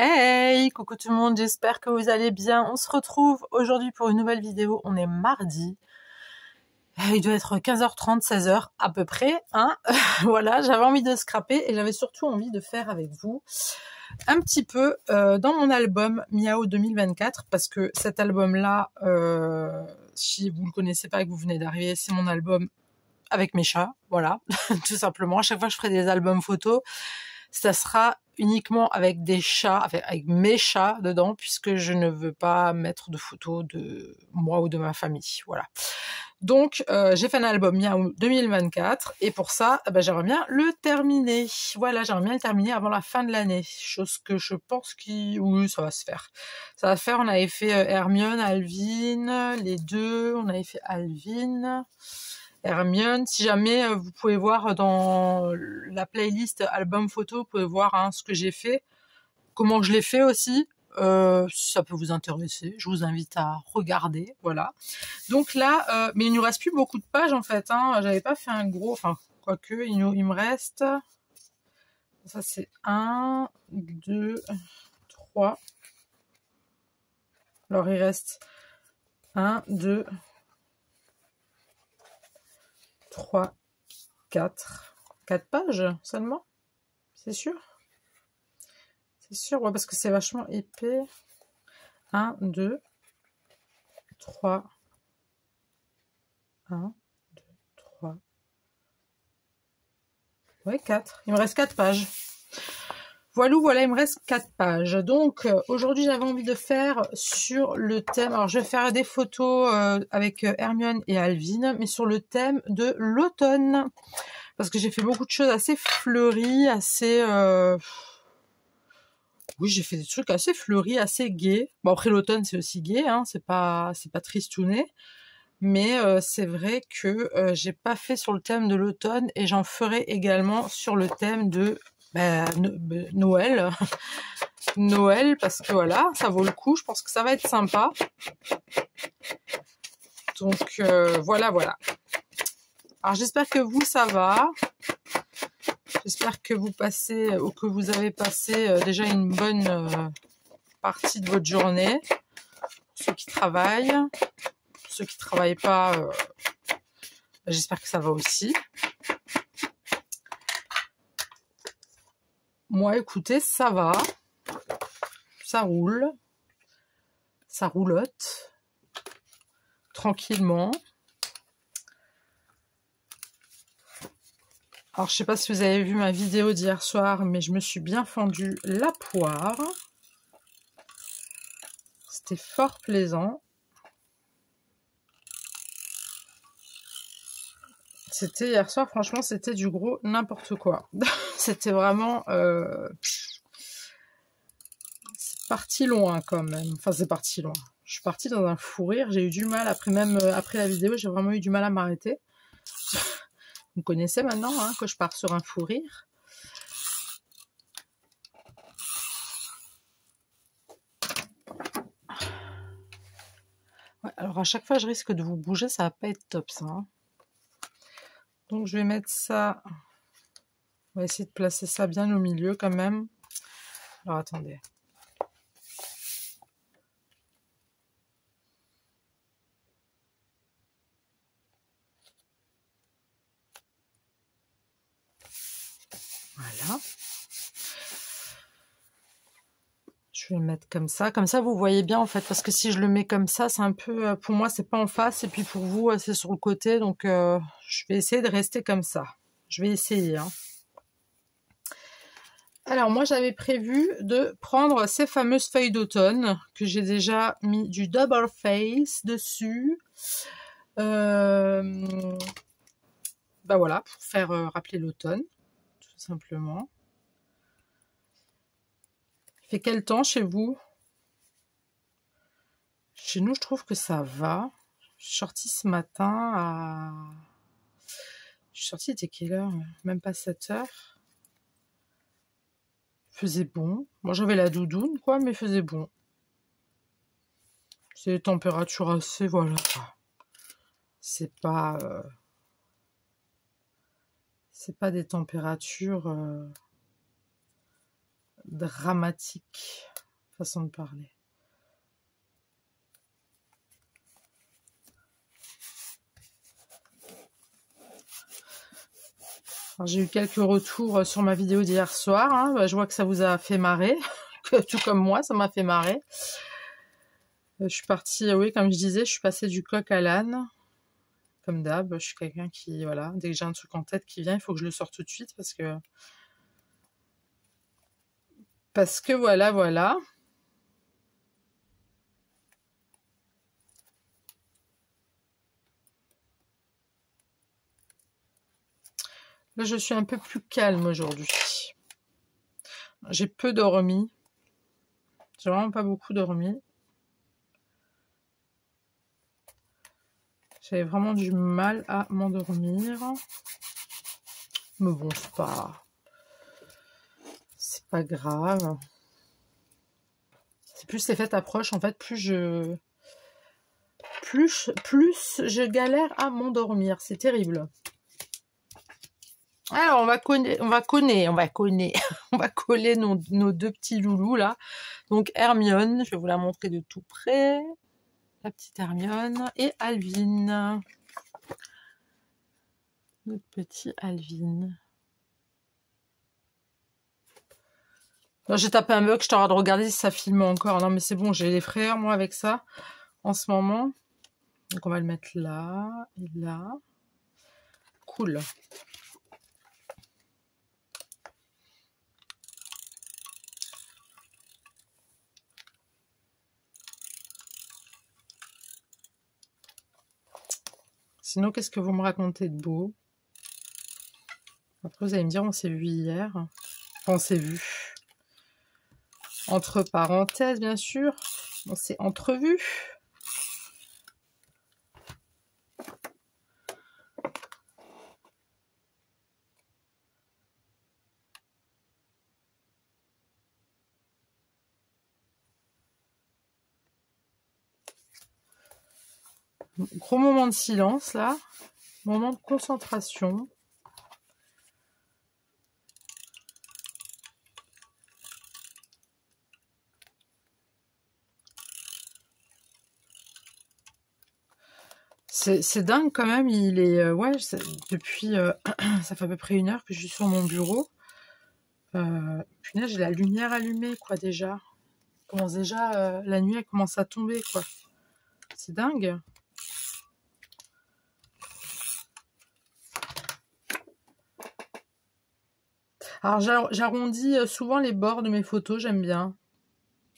Hey, coucou tout le monde, j'espère que vous allez bien. On se retrouve aujourd'hui pour une nouvelle vidéo. On est mardi. Il doit être 15h30, 16h à peu près, hein. Voilà, j'avais envie de scraper et j'avais surtout envie de faire avec vous un petit peu dans mon album Miao 2024 parce que cet album-là, si vous le connaissez pas et que vous venez d'arriver, c'est mon album avec mes chats, voilà, tout simplement. À chaque fois que je ferai des albums photos, ça sera uniquement avec des chats, avec mes chats dedans, puisque je ne veux pas mettre de photos de moi ou de ma famille, voilà. Donc, j'ai fait un album Miao 2024, et pour ça, j'aimerais bien le terminer. Voilà, j'aimerais bien le terminer avant la fin de l'année, chose que je pense oui, ça va se faire. Ça va se faire, on avait fait Hermione, Alvin, les deux, on avait fait Alvin, Hermione. Si jamais vous pouvez voir dans la playlist album photo, vous pouvez voir ce que j'ai fait, comment je l'ai fait aussi. Si ça peut vous intéresser, je vous invite à regarder, voilà. Donc là, mais il nous reste plus beaucoup de pages en fait, hein. J'avais pas fait un gros, enfin quoique, il me reste, ça c'est 1, 2, 3. Alors il reste 1, 2, 3, 4 pages seulement, c'est sûr? C'est sûr, ouais, parce que c'est vachement épais. 1, 2, 3, 1, 2, 3, ouais, 4. Il me reste 4 pages. Voilà, il me reste 4 pages. Donc, aujourd'hui, j'avais envie de faire sur le thème... Alors, je vais faire des photos avec Hermione et Alvin, mais sur le thème de l'automne. Parce que j'ai fait beaucoup de choses assez fleuries, assez... Oui, j'ai fait des trucs assez fleuris, assez gais. Bon, après, l'automne, c'est aussi gai, hein, c'est pas tristouné. Mais c'est vrai que j'ai pas fait sur le thème de l'automne, et j'en ferai également sur le thème de Noël. Noël, parce que voilà, ça vaut le coup, je pense que ça va être sympa. Donc voilà. Alors j'espère que vous, ça va. J'espère que vous passez, ou que vous avez passé déjà une bonne partie de votre journée. Pour ceux qui travaillent, pour ceux qui travaillent pas, j'espère que ça va aussi. Moi, écoutez, ça va. Ça roule. Ça roulotte. Tranquillement. Alors, je sais pas si vous avez vu ma vidéo d'hier soir, mais je me suis bien fendu la poire. C'était fort plaisant. C'était hier soir, franchement, c'était du gros n'importe quoi. C'était vraiment... c'est parti loin quand même. Enfin, c'est parti loin. Je suis partie dans un fou rire. J'ai eu du mal, après la vidéo, j'ai vraiment eu du mal à m'arrêter. Vous connaissez maintenant que je pars sur un fou rire. Ouais, alors à chaque fois, je risque de vous bouger, ça va pas être top ça. Hein. Donc je vais mettre ça... On va essayer de placer ça bien au milieu quand même. Alors attendez. Voilà. Je vais le mettre comme ça vous voyez bien en fait, parce que si je le mets comme ça, c'est un peu, pour moi c'est pas en face, et puis pour vous c'est sur le côté, donc je vais essayer de rester comme ça. Je vais essayer. Hein. Alors moi j'avais prévu de prendre ces fameuses feuilles d'automne, que j'ai déjà mis du double face dessus. Bah voilà, pour faire rappeler l'automne, tout simplement. Il fait quel temps chez vous? Chez nous, je trouve que ça va. Je suis sortie ce matin à... Je suis sortie, il était quelle heure? Même pas 7 heures. Il faisait bon. Moi, j'avais la doudoune, quoi, mais il faisait bon. C'est des températures assez, voilà. C'est pas des températures dramatique façon de parler. J'ai eu quelques retours sur ma vidéo d'hier soir. Hein. Bah, je vois que ça vous a fait marrer. Tout comme moi, ça m'a fait marrer. Je suis partie, oui, comme je disais, je suis passée du coq à l'âne. Comme d'hab, je suis quelqu'un qui, voilà, dès que j'ai un truc en tête qui vient, il faut que je le sorte tout de suite parce que voilà. Là, je suis un peu plus calme aujourd'hui. J'ai peu dormi. J'ai vraiment pas beaucoup dormi. J'avais vraiment du mal à m'endormir. Mais bon, c'est pas grave. C'est plus les fêtes approchent, en fait, plus je galère à m'endormir. C'est terrible. Alors, on va coller nos deux petits loulous, là. Donc, Hermione, je vais vous la montrer de tout près. La petite Hermione et Alvin. Notre petit Alvin. J'ai tapé un bug, je t'aurais de regarder si ça filme encore. Non, mais c'est bon, j'ai les frères, moi, avec ça, en ce moment. Donc, on va le mettre là et là. Cool. Sinon, qu'est-ce que vous me racontez de beau? Après, vous allez me dire, on s'est vu hier. Enfin, on s'est vu. Entre parenthèses, bien sûr. On s'est entrevu. Gros moment de silence, là. Moment de concentration. C'est dingue quand même, il est... ouais, depuis... ça fait à peu près 1 heure que je suis sur mon bureau. Punaise, j'ai la lumière allumée, quoi, déjà. Commence déjà... la nuit, elle commence à tomber, quoi. C'est dingue. Alors, j'arrondis souvent les bords de mes photos, j'aime bien.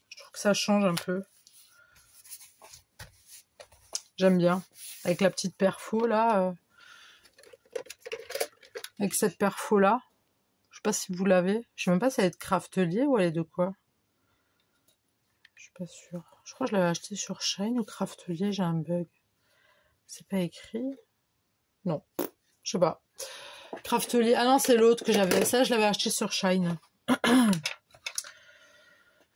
Je trouve que ça change un peu. J'aime bien. Avec la petite perfo, là. Avec cette perfo-là. Je sais pas si vous l'avez. Je sais même pas si elle est de Craftelier ou elle est de quoi. Je suis pas sûre. Je crois que je l'avais acheté sur Shine ou Craftelier, j'ai un bug. C'est pas écrit. Non. Je sais pas. Craftelier. Ah non, c'est l'autre que j'avais. Ça, je l'avais acheté sur Shine.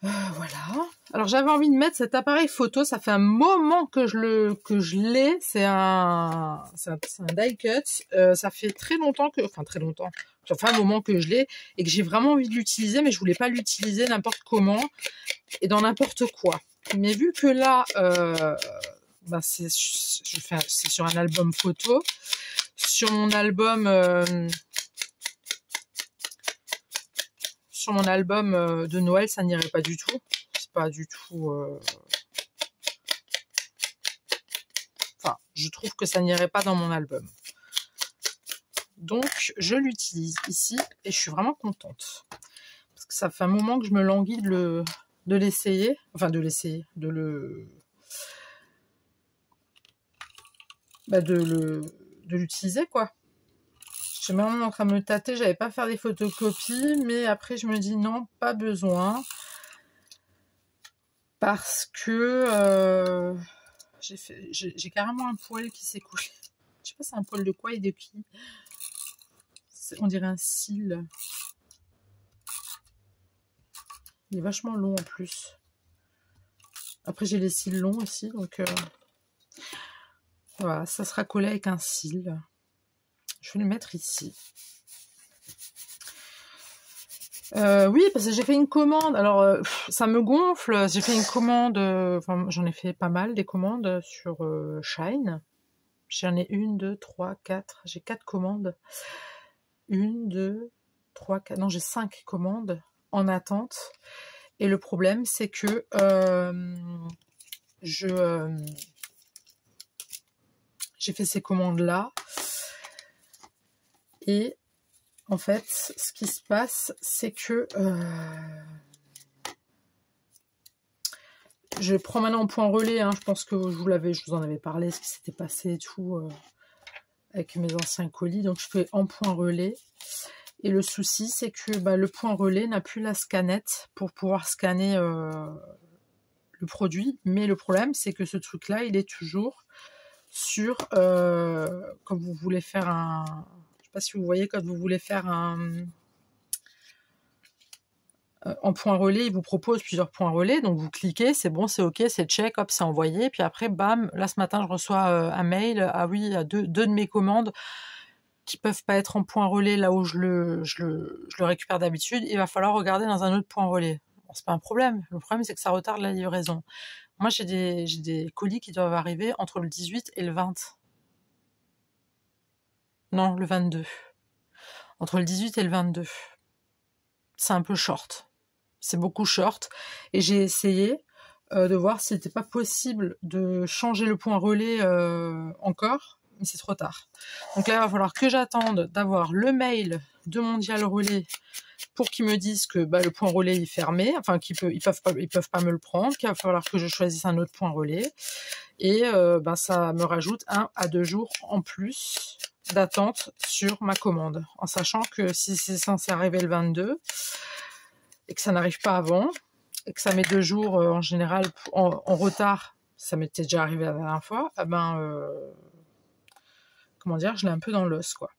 Voilà. Alors, j'avais envie de mettre cet appareil photo. Ça fait un moment que je l'ai. C'est un die cut. Ça fait très longtemps que... Enfin, très longtemps. Ça fait un moment que je l'ai et que j'ai vraiment envie de l'utiliser, mais je voulais pas l'utiliser n'importe comment et dans n'importe quoi. Mais vu que là, bah c'est sur un album photo. Sur mon album... sur mon album de Noël, ça n'irait pas du tout. C'est pas du tout... Enfin, je trouve que ça n'irait pas dans mon album. Donc, je l'utilise ici et je suis vraiment contente. Parce que ça fait un moment que je me languis de l'essayer. Enfin, de l'essayer. De l'utiliser, quoi. Je suis même en train de me tâter. J'avais pas faire des photocopies. Mais après, je me dis non, pas besoin. Parce que j'ai carrément un poil qui s'est couché. Je sais pas c'est un poil de quoi et de qui. On dirait un cil. Il est vachement long en plus. Après j'ai les cils longs aussi, donc voilà, ça sera collé avec un cil. Je vais le mettre ici. Oui, parce que j'ai fait une commande. Alors, ça me gonfle. J'ai fait une commande. Enfin, j'en ai fait pas mal des commandes sur Shine. J'en ai une, deux, trois, quatre. J'ai 4 commandes. Une, deux, trois, quatre. Non, j'ai 5 commandes en attente. Et le problème, c'est que j'ai fait ces commandes-là. Et en fait, ce qui se passe, c'est que je prends maintenant en point relais. Hein, je pense que je vous en avais parlé, ce qui s'était passé et tout avec mes anciens colis. Donc, je fais en point relais. Et le souci, c'est que le point relais n'a plus la scannette pour pouvoir scanner le produit. Mais le problème, c'est que ce truc-là, il est toujours sur... quand vous voulez faire un... Je sais pas si vous voyez, quand vous voulez faire un... en point relais, il vous propose plusieurs points relais, donc vous cliquez, c'est bon, c'est ok, c'est check, hop, c'est envoyé, puis après, bam, là ce matin, je reçois un mail, ah oui, il y a deux de mes commandes qui peuvent pas être en point relais là où je le récupère d'habitude, il va falloir regarder dans un autre point relais. Bon, c'est pas un problème, le problème c'est que ça retarde la livraison. Moi, j'ai des colis qui doivent arriver entre le 18 et le 20. Non, le 22. Entre le 18 et le 22. C'est un peu short. C'est beaucoup short. Et j'ai essayé de voir s'il n'était pas possible de changer le point relais encore, mais c'est trop tard. Donc là, il va falloir que j'attende d'avoir le mail de Mondial Relais pour qu'ils me disent que le point relais est fermé, enfin qu'ils peuvent pas me le prendre, qu'il va falloir que je choisisse un autre point relais. Et ça me rajoute 1 à 2 jours en plus d'attente sur ma commande, en sachant que si c'est censé arriver le 22 et que ça n'arrive pas avant, et que ça met 2 jours en général en retard, ça m'était déjà arrivé la dernière fois, comment dire, je l'ai un peu dans l'os, quoi.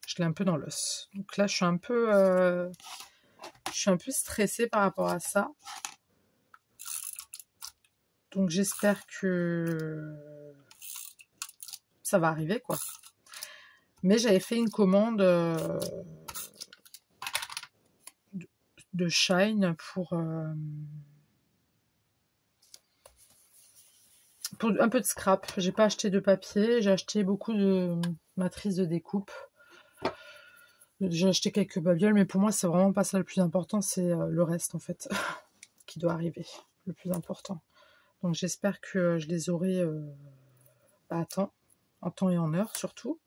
Je l'ai un peu dans l'os. Donc là, je suis un peu stressée par rapport à ça. Donc j'espère que ça va arriver, quoi. Mais j'avais fait une commande de Shine pour un peu de scrap. J'ai pas acheté de papier, j'ai acheté beaucoup de matrices de découpe. J'ai acheté quelques babioles, mais pour moi, c'est vraiment pas ça le plus important, c'est le reste, en fait, qui doit arriver, le plus important. Donc j'espère que je les aurai à temps, en temps et en heure, surtout.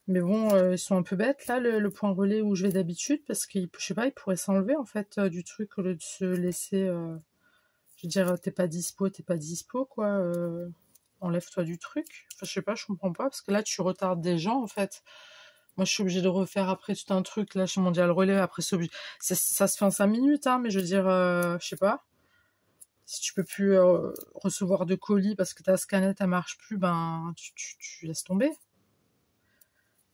Mais bon, ils sont un peu bêtes, là, le point relais où je vais d'habitude, parce que, je sais pas, ils pourraient s'enlever, en fait, du truc, au lieu de se laisser... je veux dire, t'es pas dispo, quoi. Enlève-toi du truc. Enfin, je sais pas, je comprends pas, parce que là, tu retardes des gens, en fait. Moi, je suis obligée de refaire après tout un truc, là, chez Mondial Relais, après, ça se fait en 5 minutes, hein, mais je veux dire, je sais pas. Si tu peux plus recevoir de colis parce que ta scannette, elle marche plus, tu laisses tomber.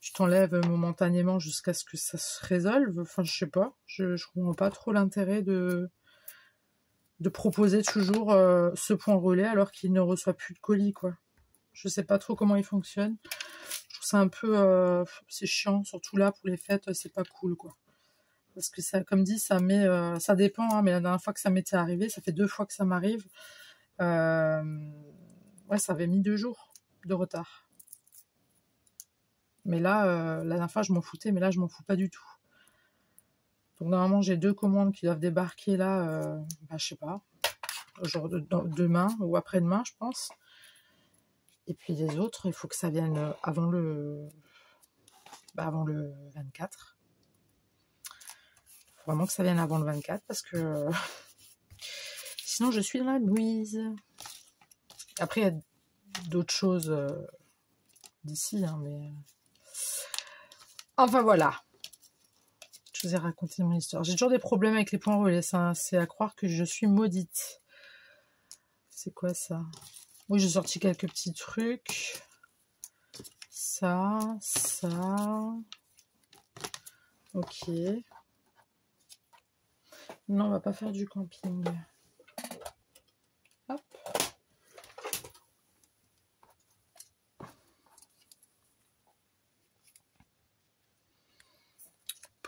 Tu t'enlèves momentanément jusqu'à ce que ça se résolve. Enfin, je sais pas. Je comprends pas trop l'intérêt de proposer toujours ce point relais alors qu'il ne reçoit plus de colis, quoi. Je sais pas trop comment il fonctionne. Je trouve ça un peu... c'est chiant, surtout là, pour les fêtes, c'est pas cool, quoi. Parce que ça, comme dit, ça met... ça dépend, hein, mais la dernière fois que ça m'était arrivé, ça fait 2 fois que ça m'arrive. Ouais, ça avait mis 2 jours de retard. Mais là, la dernière fois, je m'en foutais, mais là, je m'en fous pas du tout. Donc, normalement, j'ai 2 commandes qui doivent débarquer là, je sais pas, demain ou après-demain, je pense. Et puis les autres, il faut que ça vienne avant le 24. Il faut vraiment que ça vienne avant le 24 parce que sinon je suis dans la mouise. Après, il y a d'autres choses d'ici, hein, mais... Enfin voilà. Je vous ai raconté mon histoire. J'ai toujours des problèmes avec les points relais. C'est à croire que je suis maudite. C'est quoi ça? Oui, j'ai sorti quelques petits trucs. Ça. Ok. Non, on va pas faire du camping. Hop.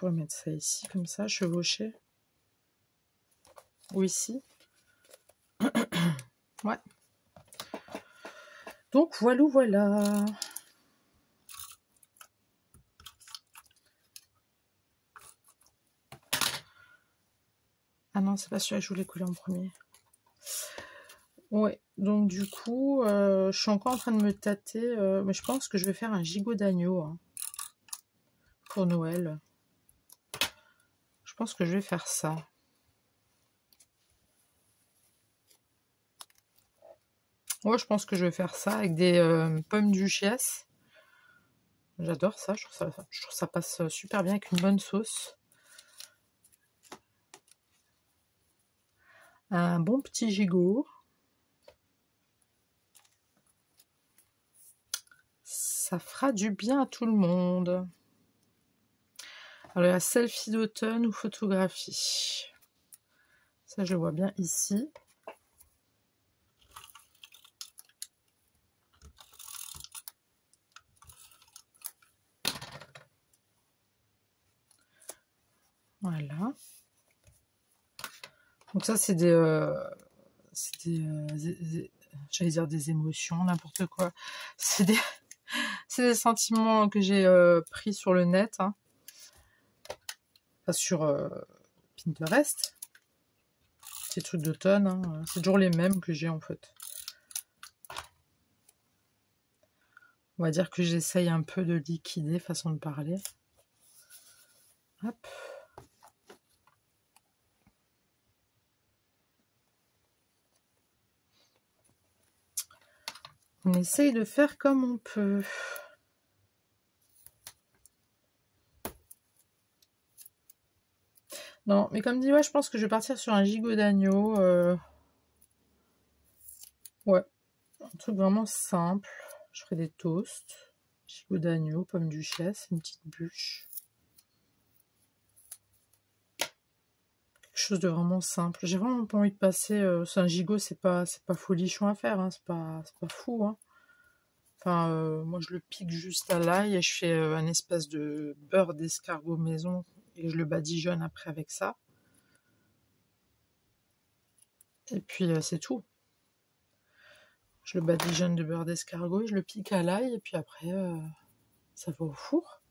pourrais mettre ça ici, comme ça, chevauché. Ou ici. Ouais. Donc, voilà. Ah non, c'est pas celui-là que je voulais coller en premier. Ouais, donc du coup, je suis encore en train de me tâter. Mais je pense que je vais faire un gigot d'agneau hein, pour Noël. Je pense que je vais faire ça. Ouais, je pense que je vais faire ça avec des pommes duchesse. J'adore ça, je trouve ça passe super bien avec une bonne sauce. Un bon petit gigot. Ça fera du bien à tout le monde. Alors, la selfie d'automne ou photographie. Ça, je le vois bien ici. Voilà. Donc ça, c'est des j'allais dire des émotions, n'importe quoi. C'est des sentiments que j'ai pris sur le net, hein. Enfin, sur Pinterest. Ces trucs d'automne, hein. C'est toujours les mêmes que j'ai en fait. On va dire que j'essaye un peu de liquider, façon de parler. Hop. On essaye de faire comme on peut. Non, mais comme dit, ouais, je pense que je vais partir sur un gigot d'agneau. Ouais, un truc vraiment simple. Je ferai des toasts. Gigot d'agneau, pomme duchesse, une petite bûche. Quelque chose de vraiment simple. J'ai vraiment pas envie de passer... c'est un gigot, c'est pas folichon à faire, hein, c'est pas fou, hein. Enfin, moi je le pique juste à l'ail et je fais un espèce de beurre d'escargot maison et je le badigeonne après avec ça. Et puis c'est tout. Je le badigeonne de beurre d'escargot et je le pique à l'ail et puis après ça va au four.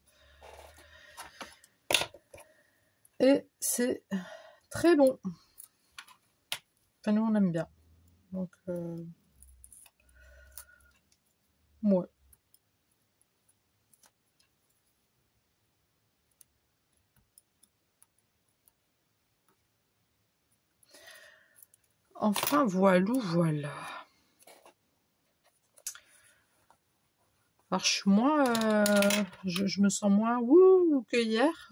Et c'est très bon. Enfin, nous on aime bien. Donc, ouais. Enfin, voilà. Alors, je suis moins... je me sens moins wouh que hier.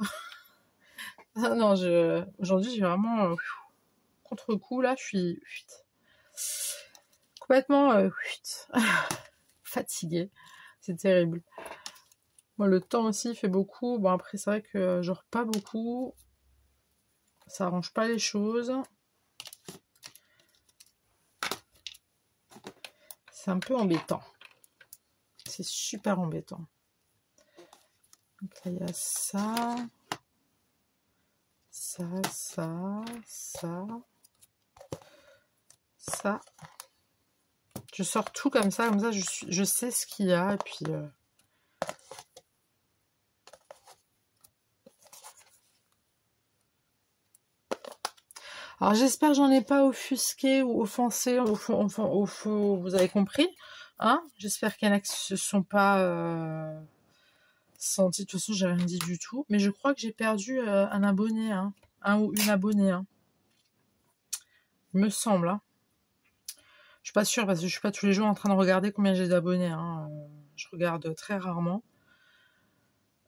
Ah non, aujourd'hui, j'ai vraiment... contre-coup, là, je suis... complètement... fatiguée. C'est terrible. Moi, le temps aussi fait beaucoup. Bon, après, c'est vrai que je dors pas beaucoup. Ça arrange pas les choses. C'est un peu embêtant. C'est super embêtant. Donc là, il y a ça. Ça. Je sors tout comme ça je sais ce qu'il y a. Et puis... Alors j'espère que j'en ai pas offusqué ou offensé, vous avez compris, hein. J'espère qu'il y en a qui se sont pas sentis. De toute façon, j'ai rien dit du tout. Mais je crois que j'ai perdu un abonné, hein. Un ou une abonnée, hein. Il me semble, hein. Je suis pas sûre parce que je suis pas tous les jours en train de regarder combien j'ai d'abonnés, hein. Je regarde très rarement.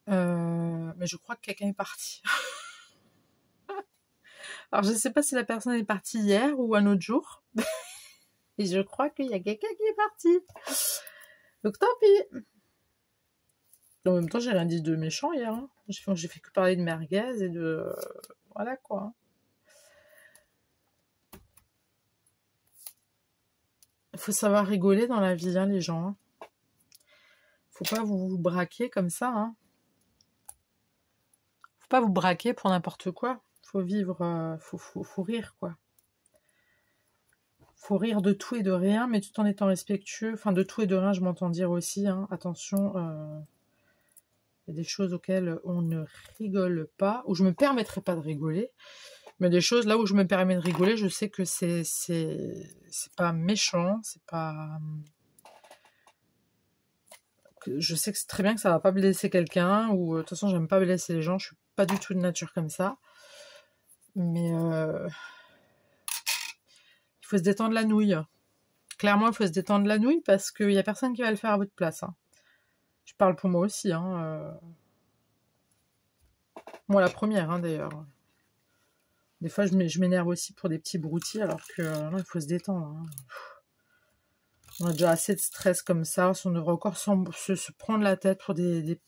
Mais je crois que quelqu'un est parti. Alors, je ne sais pas si la personne est partie hier ou un autre jour. Et je crois qu'il y a quelqu'un qui est parti. Donc, tant pis. En même temps, j'ai rien dit de méchant hier. Hein. J'ai fait que parler de merguez et de... voilà, quoi. Il faut savoir rigoler dans la vie, hein, les gens. Hein. Faut pas vous braquer comme ça. Hein. Faut pas vous braquer pour n'importe quoi. Faut vivre, faut rire, quoi. Faut rire de tout et de rien, mais tout en étant respectueux. Enfin, de tout et de rien, je m'entends dire aussi, hein. Attention, il y a des choses auxquelles on ne rigole pas, ou je me permettrai pas de rigoler. Mais des choses là où je me permets de rigoler, je sais que c'est pas méchant, c'est pas... Je sais que c'est très bien que ça va pas blesser quelqu'un, ou de toute façon j'aime pas blesser les gens, je suis pas du tout de nature comme ça. Mais il faut se détendre la nouille. Clairement, il faut se détendre la nouille parce qu'il y a personne qui va le faire à votre place. Hein. Je parle pour moi aussi. Hein. Moi la première hein, d'ailleurs. Des fois je m'énerve aussi pour des petits broutilles alors que non, il faut se détendre. Hein. On a déjà assez de stress comme ça, on devrait encore se prendre la tête pour des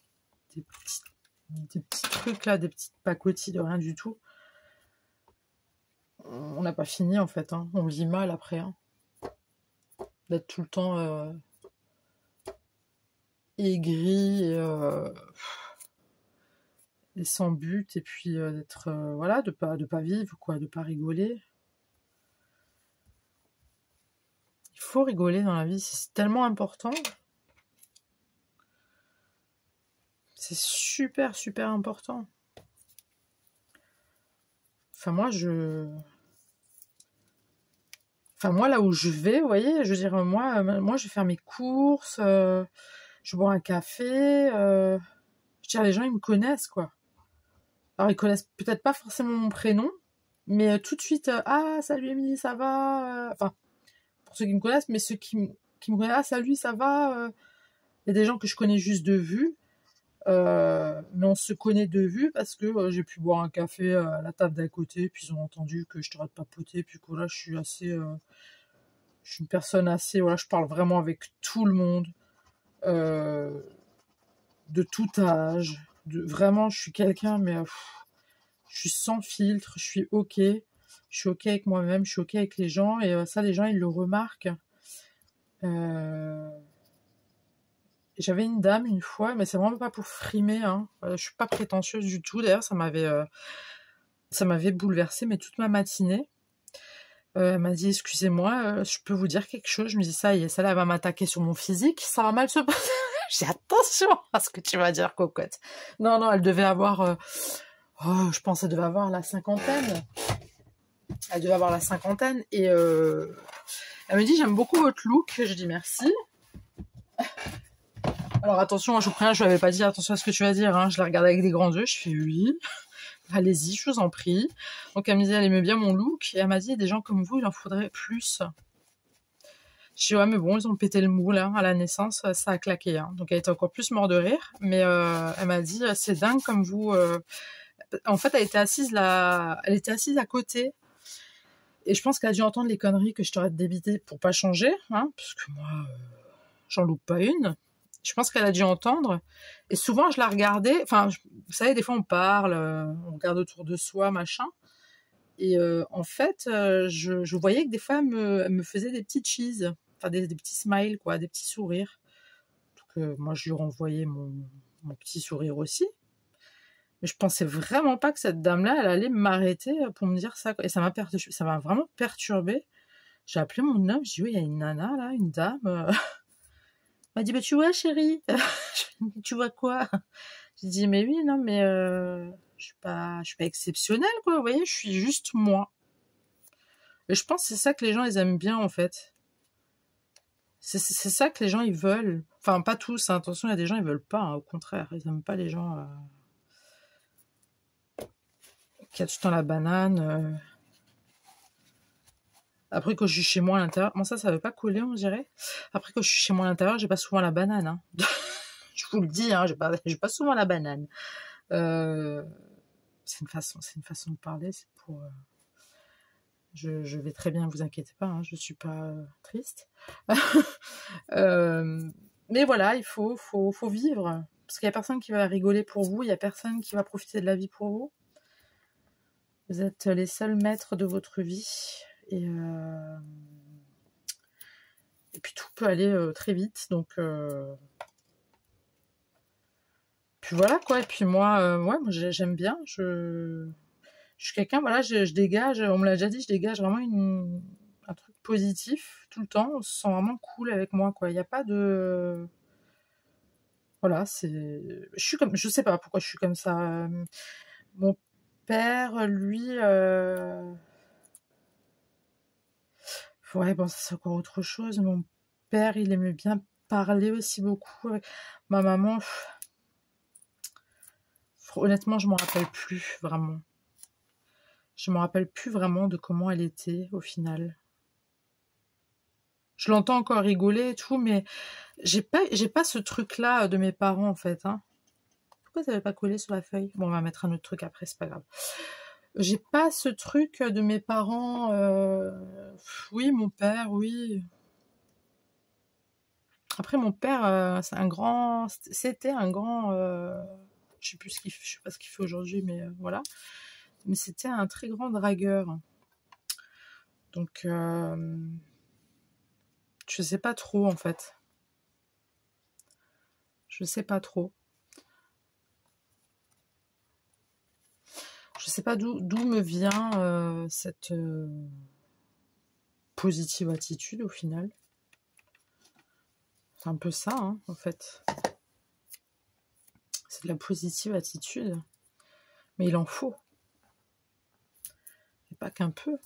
petits trucs là, des petites pacotilles de rien du tout. On n'a pas fini en fait, hein. On vit mal après. Hein. D'être tout le temps aigri et sans but, et puis d'être voilà, de pas vivre, quoi, de pas rigoler. Il faut rigoler dans la vie, c'est tellement important. C'est super, super important. Enfin, moi, là où je vais, vous voyez, je veux dire, moi, je vais faire mes courses, je bois un café, je veux dire, les gens, ils me connaissent, quoi. Alors, ils connaissent peut-être pas forcément mon prénom, mais tout de suite, ah, salut Émilie, ça va enfin, pour ceux qui me connaissent, mais ceux qui me connaissent, ah, salut, ça va il y a des gens que je connais juste de vue, mais on se connaît de vue parce que j'ai pu boire un café à la table d'à côté, puis ils ont entendu que je t'arrête de papoter, puis que là, je suis une personne assez, voilà, je parle vraiment avec tout le monde, de tout âge, vraiment, je suis quelqu'un, mais je suis sans filtre, je suis ok avec moi-même, je suis ok avec les gens, et ça, les gens, ils le remarquent. J'avais une dame une fois, mais c'est vraiment pas pour frimer, hein. Je suis pas prétentieuse du tout, d'ailleurs, ça m'avait bouleversée, mais toute ma matinée. Elle m'a dit, excusez-moi, je peux vous dire quelque chose? Je me dis, ça y est, celle-là va m'attaquer sur mon physique, ça va mal se passer. J'ai attention à ce que tu vas dire, cocotte. Non, elle devait avoir, je pense qu'elle devait avoir la cinquantaine. Elle devait avoir la cinquantaine, et elle me dit, j'aime beaucoup votre look. Je dis merci. Alors attention, je vous préviens, je lui avais pas dit attention à ce que tu vas dire, hein. Je la regardais avec des grands yeux, je fais oui. Allez-y, je vous en prie. Donc elle me disait, elle aimait bien mon look, et elle m'a dit, des gens comme vous, il en faudrait plus. Je dis, ouais, mais bon, ils ont pété le moule, hein, à la naissance, ça a claqué. Hein. Donc elle était encore plus morte de rire, mais elle m'a dit, c'est dingue comme vous. En fait, elle était assise à côté, et je pense qu'elle a dû entendre les conneries que je t'aurais débité pour pas changer, hein, parce que moi, j'en loupe pas une. Je pense qu'elle a dû entendre. Et souvent, je la regardais. Enfin, vous savez, des fois, on parle, on regarde autour de soi, machin. Et en fait, je voyais que des fois, elle me faisait des petites cheese. Enfin, des petits smiles, quoi, des petits sourires. Donc, moi, je lui renvoyais mon petit sourire aussi. Mais je pensais vraiment pas que cette dame-là, elle allait m'arrêter pour me dire ça. Et ça m'a vraiment perturbée. J'ai appelé mon homme, je dis, oui, il y a une nana, là, une dame. Elle m'a dit, bah, tu vois, chérie, tu vois quoi? J'ai dit, mais oui, non, mais je suis pas exceptionnelle, quoi, vous voyez, je suis juste moi. Et je pense que c'est ça que les gens, ils aiment bien, en fait. C'est ça que les gens, ils veulent. Enfin, pas tous, hein. Attention, il y a des gens, ils veulent pas, hein, au contraire. Ils aiment pas les gens qui a tout le temps la banane. Après, quand je suis chez moi à l'intérieur... Bon, ça veut pas coller, on dirait. Après, quand je suis chez moi à l'intérieur, j'ai pas souvent la banane, hein. Je vous le dis, hein, j'ai pas souvent la banane. C'est une façon de parler, c'est pour... Je vais très bien, vous inquiétez pas, hein, je suis pas triste. Mais voilà, il faut vivre. Parce qu'il y a personne qui va rigoler pour vous, il y a personne qui va profiter de la vie pour vous. Vous êtes les seuls maîtres de votre vie. Et puis tout peut aller très vite, donc... Puis voilà quoi, et puis moi, ouais, moi j'aime bien, je suis quelqu'un, voilà, je dégage, on me l'a déjà dit, je dégage vraiment un truc positif tout le temps, on se sent vraiment cool avec moi, quoi. Il n'y a pas de... Voilà, je suis comme... Je sais pas pourquoi je suis comme ça. Mon père, lui... Ouais, bon, ça c'est encore autre chose. Mon père, il aimait bien parler aussi beaucoup. Ma maman, honnêtement, je m'en rappelle plus, vraiment. Je me rappelle plus vraiment de comment elle était, au final. Je l'entends encore rigoler et tout, mais j'ai pas ce truc-là de mes parents, en fait. Hein. Pourquoi ça n'avait pas collé sur la feuille? Bon, on va mettre un autre truc après, c'est pas grave. J'ai pas ce truc de mes parents. Oui, mon père, oui. Après, mon père, c'était un grand. Je sais plus je sais pas ce qu'il fait aujourd'hui, mais voilà. Mais c'était un très grand dragueur. Donc, je sais pas trop en fait. Je sais pas trop. Je sais pas d'où me vient cette positive attitude au final. C'est un peu ça, hein, en fait. C'est de la positive attitude. Mais il en faut. Et pas qu'un peu.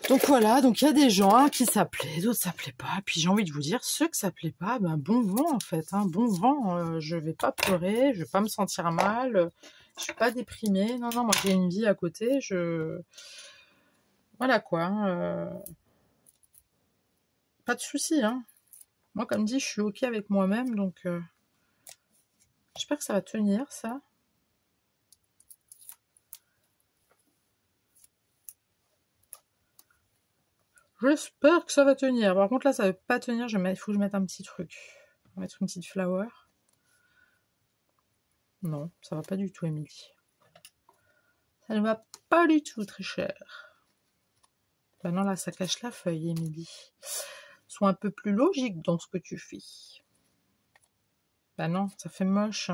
Donc voilà, donc il y a des gens qui s'appelaient, d'autres s'appelaient pas. Puis j'ai envie de vous dire, ceux qui s'appelaient pas, ben bon vent en fait, hein, bon vent. Je vais pas pleurer, je vais pas me sentir mal, je suis pas déprimée. Non, non, moi j'ai une vie à côté. Voilà quoi. Pas de soucis. Hein. Moi, comme dit, je suis ok avec moi-même, donc j'espère que ça va tenir ça. J'espère que ça va tenir. Par contre, là, ça va pas tenir. Il faut que je mette un petit truc. On va mettre une petite flower. Non, ça va pas du tout, Émilie. Ça ne va pas du tout, très cher. Ben non, là, ça cache la feuille, Émilie. Sois un peu plus logique dans ce que tu fais. Ben non, ça fait moche.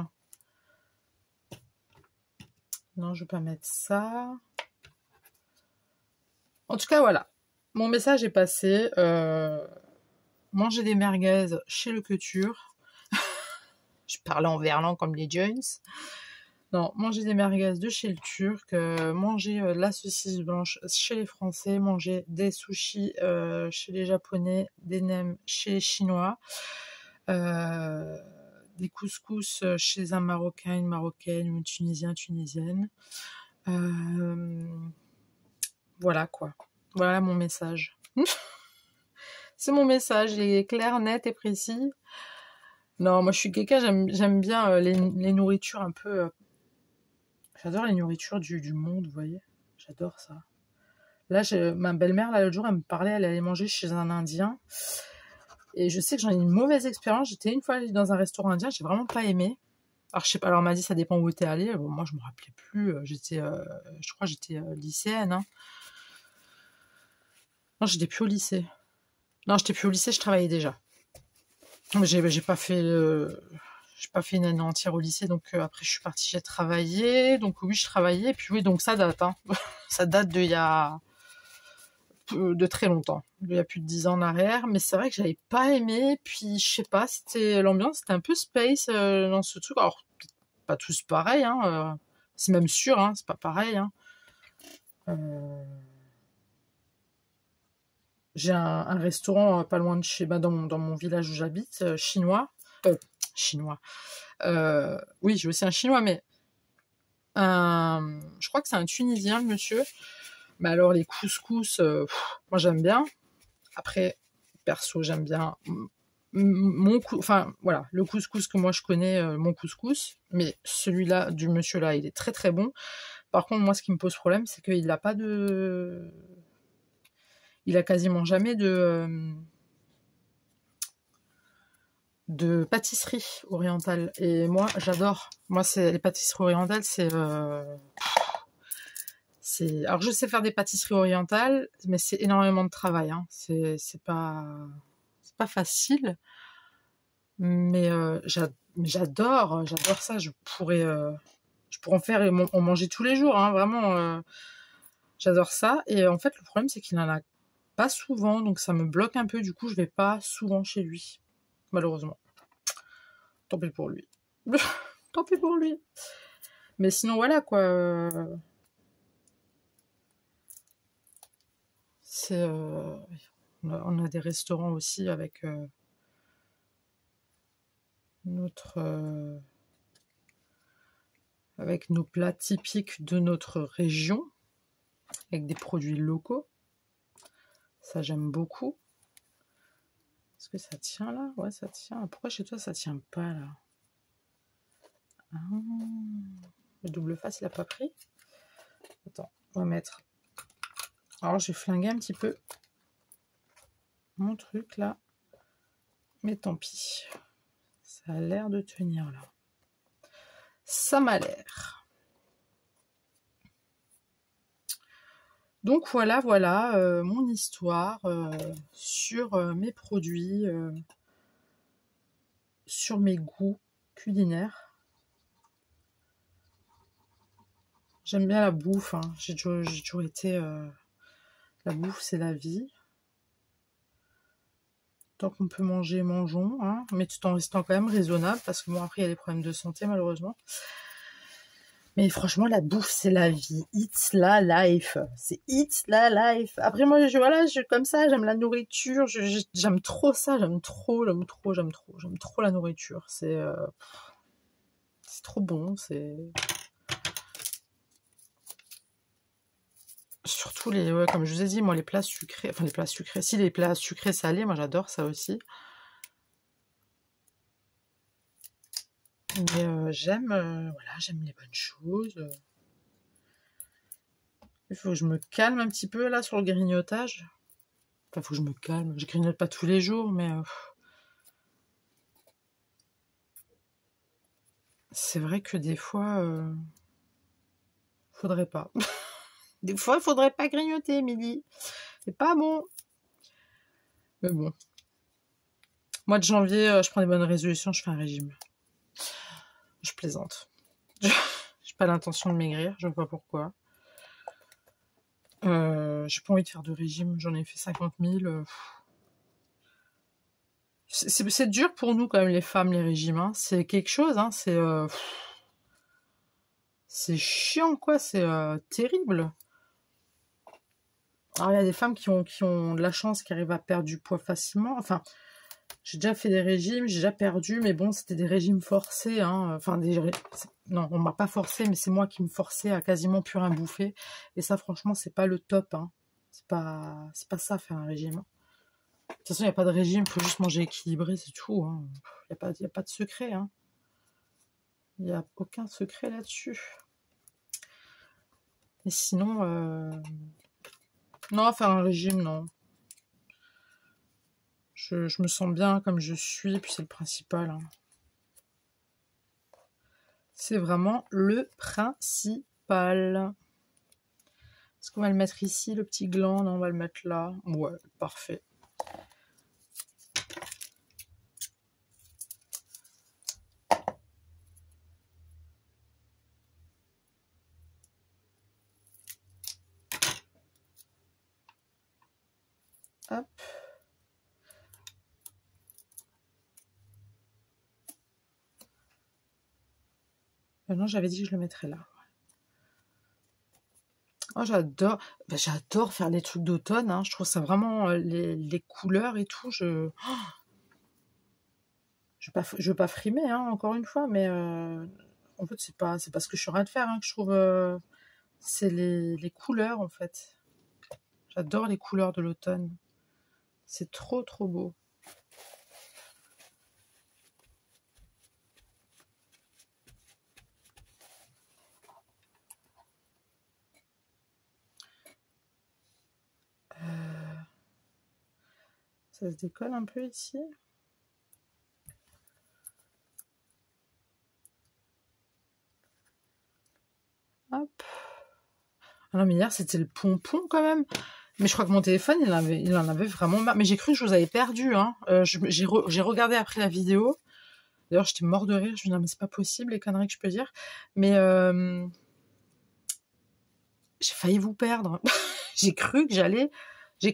Non, je vais pas mettre ça. En tout cas, voilà. Mon message est passé. Manger des merguez chez le Couture. Je parlais en verlan comme les Jones. Non, manger des merguez de chez le Turc, manger de la saucisse blanche chez les Français, manger des sushis chez les Japonais, des nems chez les Chinois, des couscous chez un Marocain, une Marocaine ou une Tunisienne. Voilà quoi. Voilà mon message. C'est mon message, il est clair, net et précis. Non, moi je suis quelqu'un, j'aime bien les nourritures un peu... J'adore les nourritures du monde, vous voyez. J'adore ça. Là, ma belle-mère, là, l'autre jour, elle me parlait, elle allait manger chez un Indien. Et je sais que j'en ai une mauvaise expérience. J'étais une fois allée dans un restaurant indien, j'ai vraiment pas aimé. Alors, je sais pas, alors on m'a dit, ça dépend où t'es allée. Bon, moi, je me rappelais plus. Je crois que j'étais lycéenne. Hein. Non, j'étais plus au lycée. Non, j'étais plus au lycée, je travaillais déjà. J'ai pas fait... J'ai pas fait une année entière au lycée, donc après je suis partie, j'ai travaillé, donc oui je travaillais, et puis oui donc ça date, hein. Ça date de très longtemps, il y a plus de 10 ans en arrière, mais c'est vrai que j'avais pas aimé, puis je sais pas, c'était l'ambiance, c'était un peu space dans ce truc, alors pas tous pareil, hein, c'est même sûr, hein, c'est pas pareil, hein. J'ai un restaurant pas loin de chez, dans mon village où j'habite, chinois. Oui, j'ai aussi un chinois, mais je crois que c'est un Tunisien, le monsieur. Mais alors, les couscous, moi j'aime bien. Après, perso, j'aime bien enfin, voilà, le couscous que moi je connais, mon couscous. Mais celui-là, du monsieur-là, il est très très bon. Par contre, moi, ce qui me pose problème, c'est qu'il n'a pas de... Il a quasiment jamais de pâtisserie orientale. Et moi, j'adore. Moi, les pâtisseries orientales, alors, je sais faire des pâtisseries orientales, mais c'est énormément de travail. Hein. C'est pas facile. Mais j'adore ça. Je pourrais en faire et en manger tous les jours, hein, vraiment. J'adore ça. Et en fait, le problème, c'est qu'il en a pas souvent, donc ça me bloque un peu. Du coup, je vais pas souvent chez lui, malheureusement. Tant pis pour lui. Tant pis pour lui. Mais sinon, voilà, quoi. On a des restaurants aussi avec avec nos plats typiques de notre région, avec des produits locaux. Ça, j'aime beaucoup. Est-ce que ça tient là? Ouais, ça tient. Pourquoi chez toi, ça tient pas là? Ah, le double face, il a pas pris. Attends, on va mettre. Alors, j'ai flingué un petit peu mon truc là. Mais tant pis. Ça a l'air de tenir là. Ça m'a l'air. Donc voilà, mon histoire sur mes produits, sur mes goûts culinaires. J'aime bien la bouffe, hein. J'ai toujours été... la bouffe, c'est la vie. Tant qu'on peut manger, mangeons, hein, mais tout en restant quand même raisonnable, parce que bon, après, il y a des problèmes de santé, malheureusement. Mais franchement, la bouffe, c'est la vie. It's la life. C'est it's la life. Après, moi, comme ça, j'aime la nourriture. J'aime trop ça. J'aime trop la nourriture. C'est trop bon. Surtout comme je vous ai dit, moi, les plats sucrés. Enfin, les plats sucrés. Si, les plats sucrés salés, moi, j'adore ça aussi. Mais j'aime les bonnes choses. Il faut que je me calme un petit peu là sur le grignotage. Enfin, il faut que je me calme. Je grignote pas tous les jours, mais c'est vrai que des fois, faudrait pas. Des fois, il faudrait pas grignoter midi. C'est pas bon. Mais bon. Mois de janvier, je prends des bonnes résolutions, je fais un régime. Je plaisante. J'ai pas l'intention de maigrir, je vois pas pourquoi. J'ai pas envie de faire de régime, j'en ai fait 50 000. C'est dur pour nous quand même les femmes, les régimes. Hein. C'est quelque chose, hein. C'est chiant quoi, c'est terrible. Alors il y a des femmes qui ont de la chance, qui arrivent à perdre du poids facilement. Enfin, j'ai déjà fait des régimes, j'ai déjà perdu, mais bon, c'était des régimes forcés. Hein. Enfin, non, on m'a pas forcé, mais c'est moi qui me forçais à quasiment plus rien bouffer. Et ça, franchement, c'est pas le top. Hein. C'est pas ça, faire un régime. De toute façon, il n'y a pas de régime, il faut juste manger équilibré, c'est tout. Hein. Il n'y a pas de secret. Hein. Il n'y a aucun secret là-dessus. Et sinon, non, faire un régime, non. Je me sens bien comme je suis, puis c'est le principal. Hein. C'est vraiment le principal. Est-ce qu'on va le mettre ici, le petit gland? Non, on va le mettre là. Ouais, parfait. Hop. Non, j'avais dit que je le mettrais là. Oh, j'adore. Ben, j'adore faire les trucs d'automne. Hein. Je trouve ça vraiment les couleurs et tout. Je veux pas frimer, hein, encore une fois, mais en fait, c'est pas ce que je suis en train de faire hein, que je trouve. C'est les couleurs, en fait. J'adore les couleurs de l'automne. C'est trop, trop beau. Ça se décolle un peu ici. Hop. Ah non, mais hier, c'était le pompon quand même. Mais je crois que mon téléphone, il en avait vraiment marre. Mais j'ai cru que je vous avais perdu. Hein. J'ai regardé après la vidéo. D'ailleurs, j'étais mort de rire. Je me dis, non, mais c'est pas possible, les conneries que je peux dire. Mais j'ai failli vous perdre. J'ai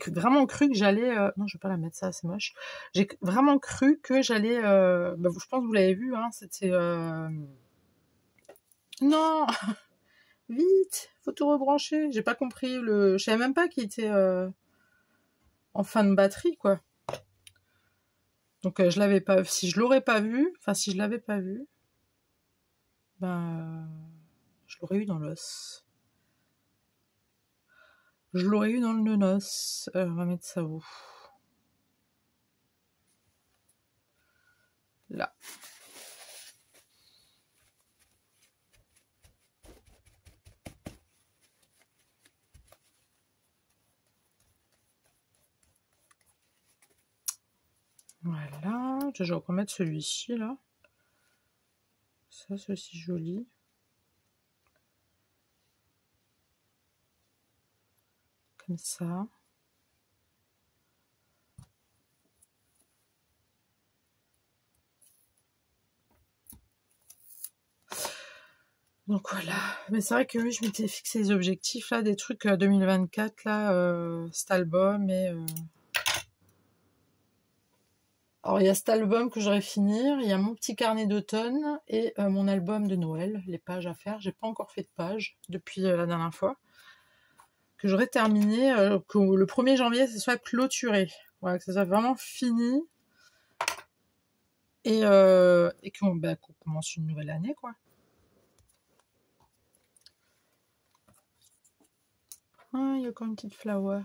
vraiment cru que j'allais... Non, je vais pas la mettre, ça, c'est moche. J'ai vraiment cru que j'allais... Bah, je pense que vous l'avez vu, hein, c'était... Non, vite, faut tout rebrancher. J'ai pas compris le... Je savais même pas qu'il était en fin de batterie, quoi. Donc je l'avais pas... Si je l'aurais pas vu, enfin si je l'avais pas vu, ben je l'aurais eu dans l'os. Je l'aurais eu dans le nonos. On va mettre ça où? Là. Voilà. Je vais remettre celui-ci, là. Ça, c'est aussi joli. Comme ça. Donc voilà. Mais c'est vrai que oui, je m'étais fixé des objectifs, là, des trucs 2024, là, cet album et... Alors, il y a cet album que j'aurais finir, il y a mon petit carnet d'automne et mon album de Noël, les pages à faire. J'ai pas encore fait de pages depuis la dernière fois. Que j'aurais terminé, que le 1er janvier, ce soit clôturé. Voilà, que ça soit vraiment fini. Et qu'on commence une nouvelle année, quoi. Ah, il y a encore une petite flower.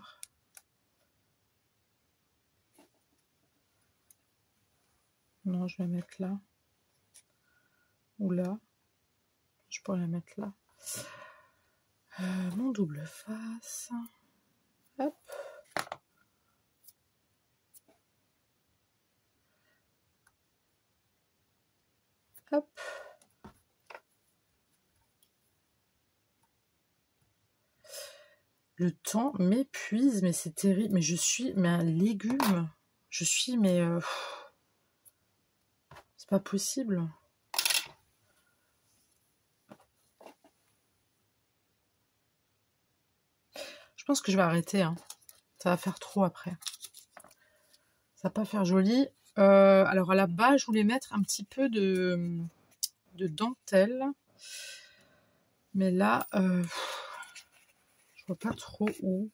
Non, je vais la mettre là. Ou là. Je pourrais la mettre là. Mon double face. Hop. Hop. Le temps m'épuise, mais c'est terrible. Mais je suis un légume. Je suis, mais... c'est pas possible. Je pense que je vais arrêter. Hein. Ça va faire trop après. Ça va pas faire joli. Alors à la base, je voulais mettre un petit peu de dentelle. Mais là, je vois pas trop où.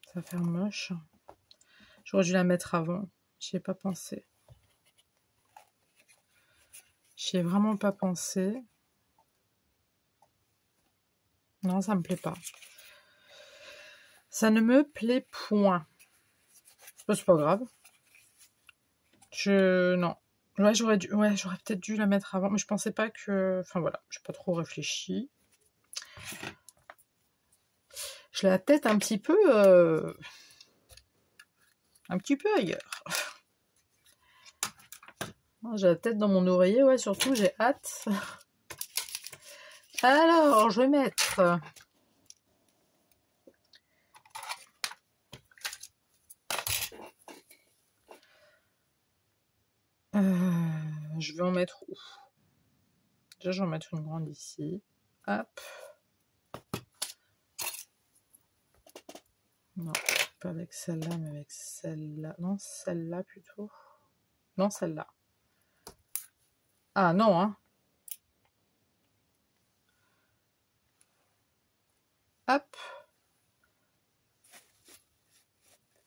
Ça va faire moche. J'aurais dû la mettre avant. J'y ai pas pensé. J'y ai vraiment pas pensé. Non, ça me plaît pas. Ça ne me plaît point. C'est pas grave. Non. Ouais, j'aurais peut-être dû la mettre avant, mais je pensais pas que... Enfin voilà, j'ai pas trop réfléchi. Je la tête un petit peu ailleurs. J'ai la tête dans mon oreiller, ouais, surtout j'ai hâte. Alors, je vais mettre... je vais en mettre où? Déjà, je vais en mettre une grande ici. Hop. Non, pas avec celle-là, mais avec celle-là. Non, celle-là plutôt. Non, celle-là. Ah non, hein. Hop.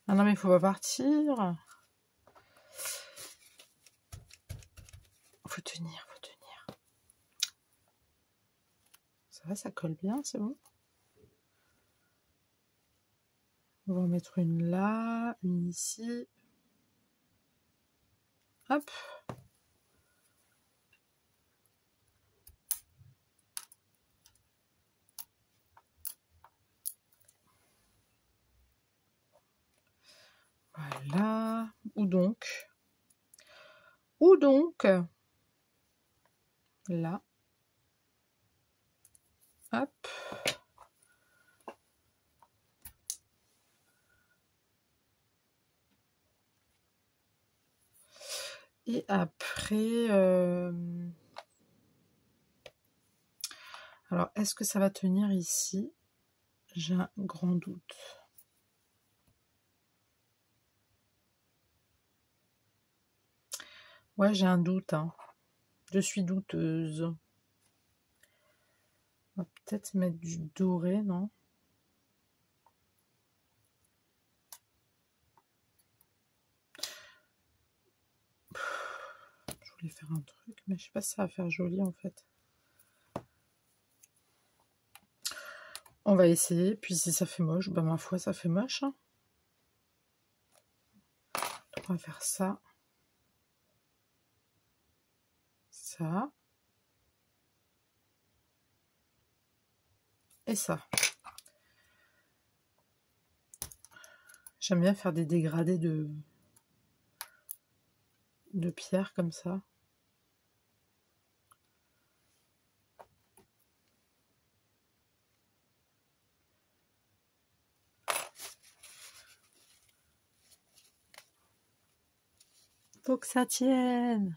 Ah non, mais il faut pas partir. Faut tenir, faut tenir. Ça va, ça colle bien, c'est bon. On va en mettre une là, une ici. Hop. Voilà. Où donc? Où donc? Là. Hop. Et après, alors est-ce que ça va tenir ici? J'ai un grand doute. Ouais, j'ai un doute, hein. Je suis douteuse. On va peut-être mettre du doré, non? Je voulais faire un truc, mais je sais pas si ça va faire joli en fait. On va essayer, puis si ça fait moche, bah ma foi, ça fait moche. Hein. Donc on va faire ça. Ça. Et ça. J'aime bien faire des dégradés de pierre comme ça. Faut que ça tienne.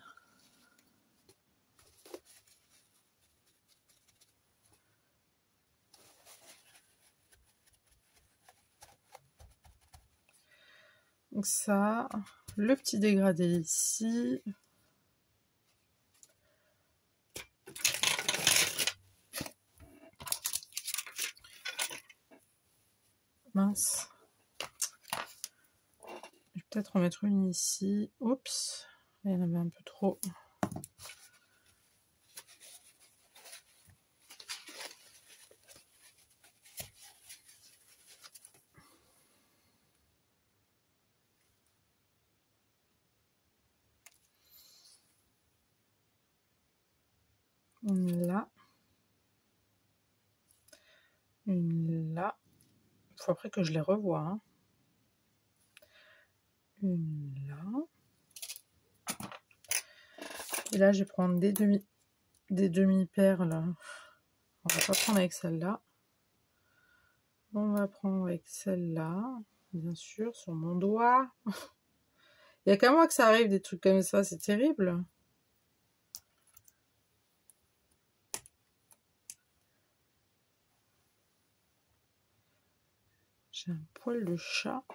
Donc ça, le petit dégradé ici. Mince. Je vais peut-être en mettre une ici. Oups, il y en avait un peu trop. Une là. Une là. Il faut après que je les revoie. Hein. Une là. Et là, je vais prendre des demi-perles. On va pas prendre avec celle-là. On va prendre avec celle-là. Bien sûr, sur mon doigt. Il n'y a qu'à moi que ça arrive des trucs comme ça. C'est terrible. J'ai un poil de chat.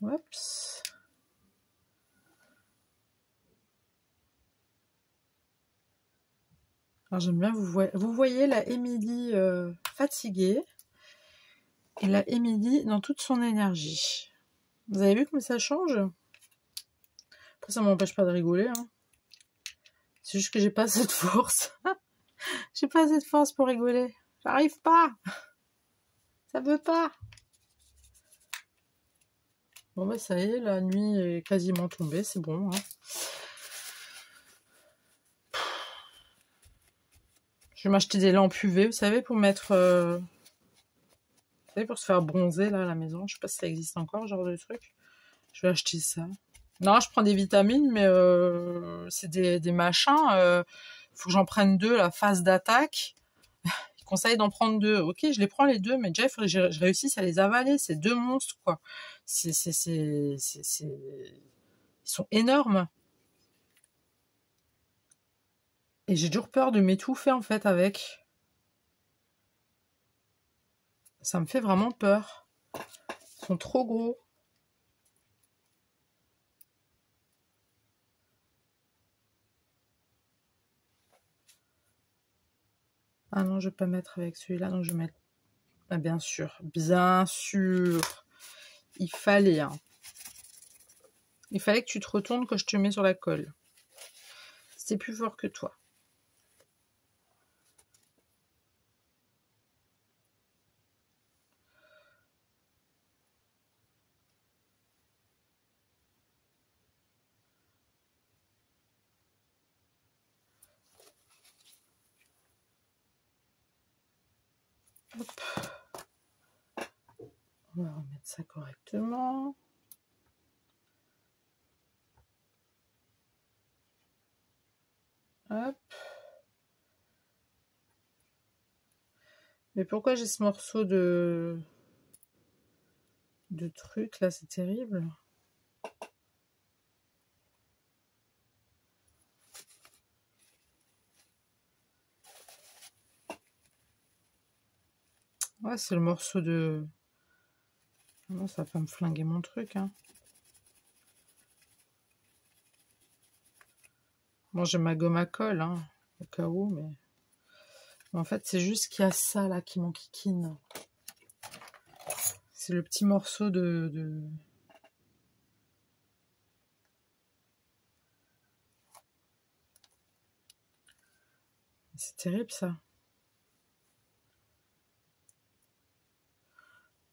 Oups. Alors j'aime bien, vous voyez la Émilie fatiguée et la Émilie dans toute son énergie. Vous avez vu comme ça change? Après ça m'empêche pas de rigoler. Hein. C'est juste que j'ai pas assez de force. J'ai pas assez de force pour rigoler. J'arrive pas. Ça veut pas. Bon bah ça y est, la nuit est quasiment tombée, c'est bon. Hein. Je vais m'acheter des lampes UV, vous savez, pour mettre... Vous savez, pour se faire bronzer là à la maison. Je sais pas si ça existe encore, ce genre de truc. Je vais acheter ça. Non, je prends des vitamines, mais c'est des machins. Faut que j'en prenne 2, la phase d'attaque. Ils conseillent d'en prendre 2. Ok, je les prends les 2, mais déjà, il faudrait que je réussisse à les avaler. C'est 2 monstres, quoi. Ils sont énormes. Et j'ai toujours peur de m'étouffer, en fait, avec. Ça me fait vraiment peur. Ils sont trop gros. Ah non, je vais pas mettre avec celui-là, donc je vais mettre... Ah, bien sûr, bien sûr. Il fallait, hein. Il fallait que tu te retournes quand je te mets sur la colle. C'était plus fort que toi. Hop. On va remettre ça correctement. Hop. Mais pourquoi j'ai ce morceau de de trucs, là, c'est terrible. Ouais, c'est le morceau de... Non, ça va pas me flinguer mon truc, hein. Bon, j'ai ma gomme à colle, hein, au cas où, mais... En fait, c'est juste qu'il y a ça, là, qui m'enquiquine. C'est le petit morceau de... C'est terrible, ça.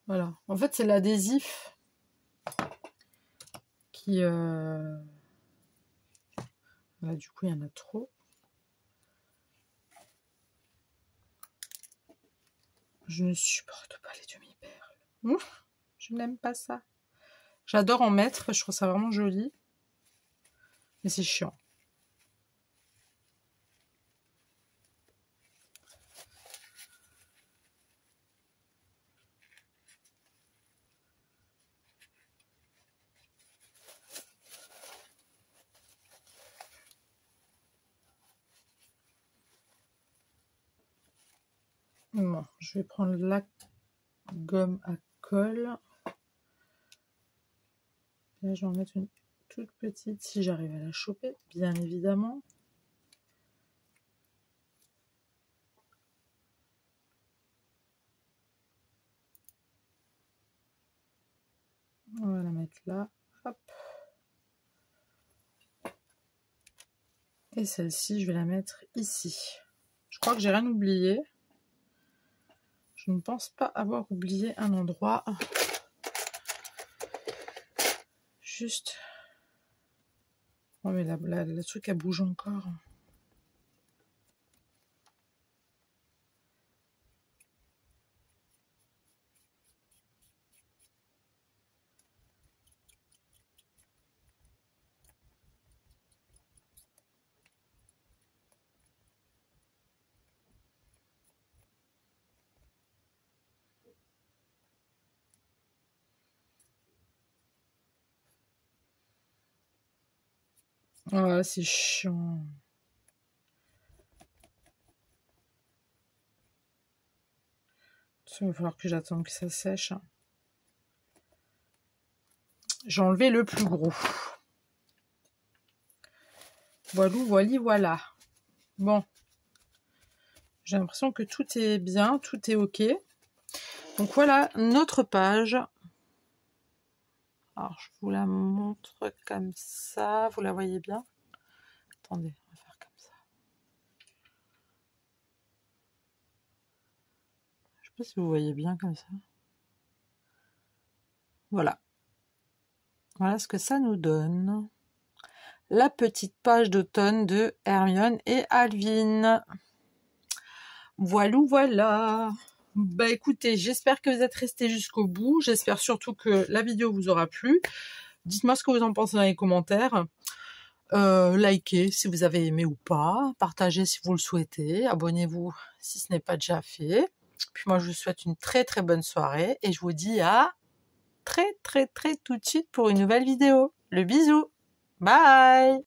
Voilà. En fait, c'est l'adhésif qui... Là, du coup, il y en a trop. Je ne supporte pas les demi-perles. Je n'aime pas ça. J'adore en mettre, je trouve ça vraiment joli. Mais c'est chiant. Bon, je vais prendre la gomme à colle. Là, je vais en mettre une toute petite si j'arrive à la choper, bien évidemment. On va la mettre là. Hop. Et celle-ci, je vais la mettre ici. Je crois que j'ai rien oublié. Je ne pense pas avoir oublié un endroit. Juste... Oh mais le truc elle bouge encore. Oh, c'est chiant. Il va falloir que j'attende que ça sèche. J'ai enlevé le plus gros. Voilà. Bon. J'ai l'impression que tout est bien, tout est ok. Donc voilà notre page. Alors je vous la montre comme ça. Vous la voyez bien? Attendez, on va faire comme ça. Je sais pas si vous voyez bien comme ça. Voilà. Voilà ce que ça nous donne. La petite page d'automne de Hermione et Alvin. Voilà. Bah écoutez, j'espère que vous êtes restés jusqu'au bout. J'espère surtout que la vidéo vous aura plu. Dites-moi ce que vous en pensez dans les commentaires. Likez si vous avez aimé ou pas. Partagez si vous le souhaitez. Abonnez-vous si ce n'est pas déjà fait. Puis moi, je vous souhaite une très très bonne soirée. Et je vous dis à très tout de suite pour une nouvelle vidéo. Le bisou. Bye.